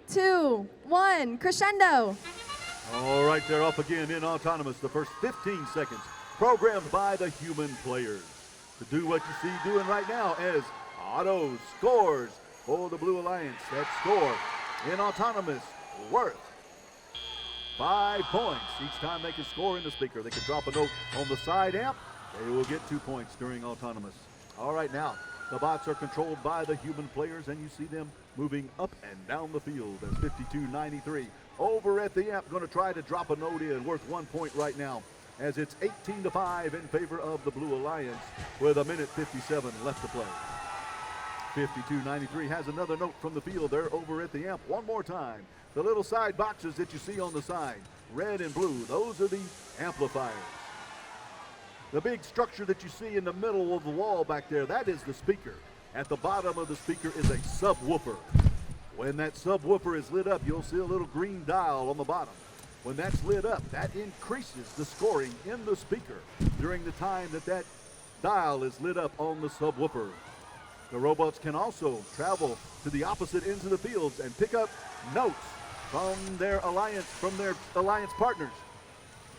2, 1, crescendo. All right, they're off again in autonomous. The first 15 seconds programmed by the human players to do what you see doing right now as Otto scores for the Blue Alliance. That score in autonomous worth 5 points. Each time they can score in the speaker, they can drop a note on the side amp. They will get 2 points during autonomous. All right, now the bots are controlled by the human players, and you see them moving up and down the field as 52-93. Over at the amp, going to try to drop a note in worth 1 point right now, as it's 18-5 in favor of the Blue Alliance with a minute 57 left to play. 52-93 has another note from the field. They're over at the amp one more time. The little side boxes that you see on the side, red and blue, those are the amplifiers. The big structure that you see in the middle of the wall back there, that is the speaker. At the bottom of the speaker is a subwoofer. When that subwoofer is lit up, you'll see a little green dial on the bottom. When that's lit up, that increases the scoring in the speaker during the time that that dial is lit up on the subwoofer. The robots can also travel to the opposite ends of the fields and pick up notes from their alliance partners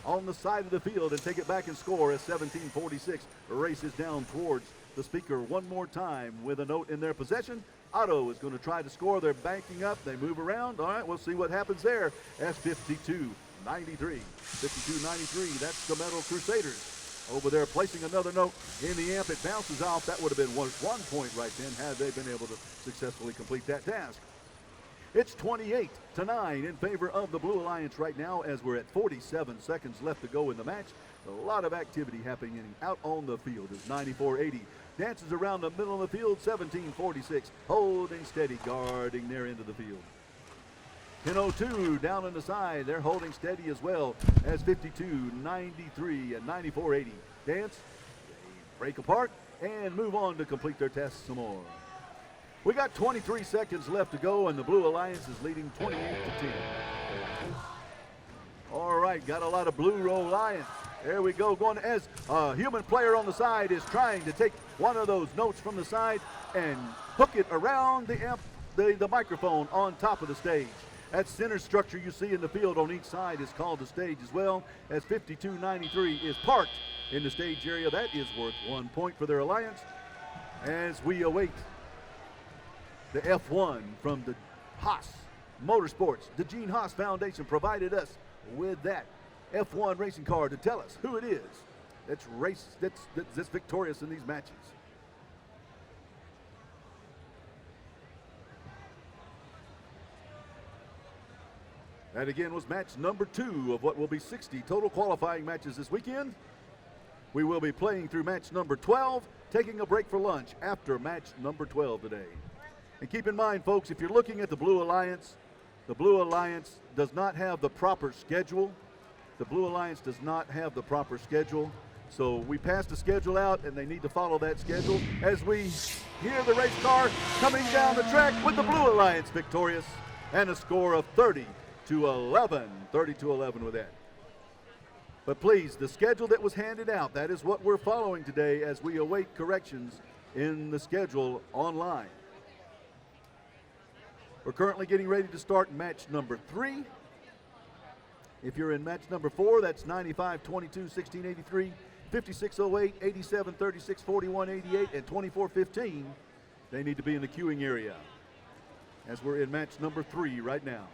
on the side of the field and take it back and score as 17-46 races down towards the speaker one more time with a note in their possession. Otto is going to try to score. They're banking up. They move around. All right, we'll see what happens there as 52-93. 52-93, that's the Metal Crusaders. Over there placing another note in the amp. It bounces off. That would have been 1 point right then had they been able to successfully complete that task. It's 28-9 in favor of the Blue Alliance right now as we're at 47 seconds left to go in the match. A lot of activity happening out on the field as 94-80 dances around the middle of the field. 17-46 holding steady, guarding their end of the field. 10-02 down on the side. They're holding steady as well as 52-93 and 94-80 dance. They break apart and move on to complete their test some more. We got 23 seconds left to go, and the Blue Alliance is leading 28-10. All right, got a lot of Blue Alliance. There we go, going as a human player on the side is trying to take one of those notes from the side and hook it around the amp, the microphone on top of the stage. That center structure you see in the field on each side is called the stage as well, as 52-93 is parked in the stage area. That is worth 1 point for their alliance as we await the F1 from the Haas Motorsports. The Gene Haas Foundation provided us with that F1 racing car to tell us who it is that's victorious in these matches. That again was match number 2 of what will be 60 total qualifying matches this weekend. We will be playing through match number 12, taking a break for lunch after match number 12 today. And keep in mind, folks, if you're looking at the Blue Alliance does not have the proper schedule. The Blue Alliance does not have the proper schedule. So we passed the schedule out, and they need to follow that schedule as we hear the race car coming down the track with the Blue Alliance victorious and a score of 30-11. 30-11 with that. But please, the schedule that was handed out, that is what we're following today as we await corrections in the schedule online. We're currently getting ready to start match number 3. If you're in match number 4, that's 95-22, 1683, 5608, 8736, 4188, and 2415. They need to be in the queuing area as we're in match number 3 right now.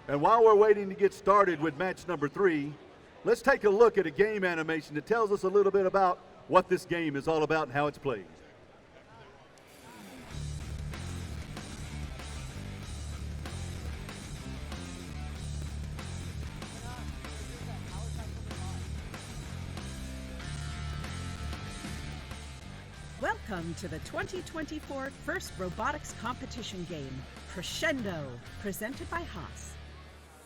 And while we're waiting to get started with match number 3, let's take a look at a game animation that tells us a little bit about what this game is all about and how it's played. Welcome to the 2024 First Robotics Competition game, Crescendo, presented by Haas.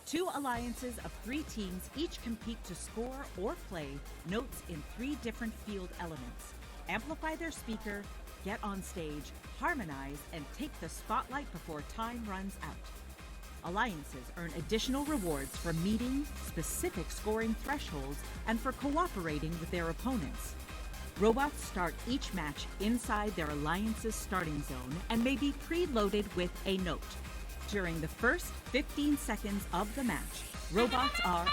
2 alliances of 3 teams each compete to score or play notes in 3 different field elements, amplify their speaker, get on stage, harmonize, and take the spotlight before time runs out. Alliances earn additional rewards for meeting specific scoring thresholds and for cooperating with their opponents. Robots start each match inside their alliance's starting zone and may be preloaded with a note. During the first 15 seconds of the match, robots are